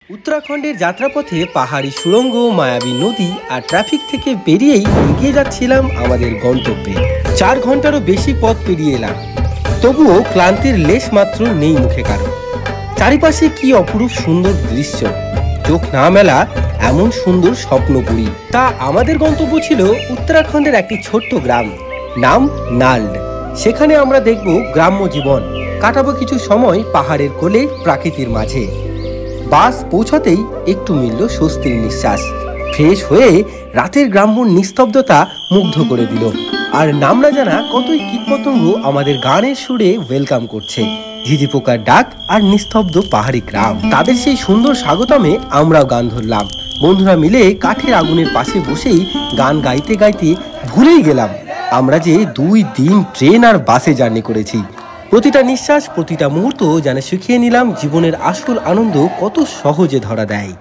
উত্তরাখণ্ডের যাত্রাপথে পাহাড়ি সুড়ঙ্গ, মায়াবী নদী আর ট্রাফিক থেকে বেরিয়েই এগিয়ে যাচ্ছিলাম আমাদের গন্তব্যে। 4 ঘন্টারও বেশি পথ পেরিয়ে এলাম, তবুও ক্লান্তির লেশ মাত্র নেই মুখে কারো। চারিপাশে কি অপরূপ সুন্দর দৃশ্য, চোখ না মেলা এমন সুন্দর স্বপ্নপুরী। তা আমাদের গন্তব্য ছিল উত্তরাখণ্ডের একটি ছোট্ট গ্রাম, নাম নাল্ড। সেখানে আমরা দেখব গ্রাম্য জীবন, কাটাবো কিছু সময় পাহাড়ের কোলে, প্রাকৃতির মাঝে। বাস পৌঁছাতেই একটু মিলল স্বস্তির নিঃশ্বাস। ফ্রেশ হয়ে রাতের গ্রাম্য নিস্তব্ধতা মুগ্ধ করে দিল। আর নাম না জানা কতই কীটপতঙ্গ আমাদের গানের সুরে ওয়েলকাম করছে। ঝিঝি পোকার ডাক আর নিস্তব্ধ পাহাড়ি গ্রাম, তাদের সেই সুন্দর স্বাগতমে আমরাও গান ধরলাম। বন্ধুরা মিলে কাঠের আগুনের পাশে বসেই গান গাইতে গাইতে ভুলেই গেলাম আমরা যে 2 দিন ট্রেন আর বাসে জার্নি করেছি। প্রতিটা নিঃশ্বাস, প্রতিটা মুহূর্ত যেন শিখিয়ে নিলাম জীবনের আসল আনন্দ কত সহজে ধরা দেয়।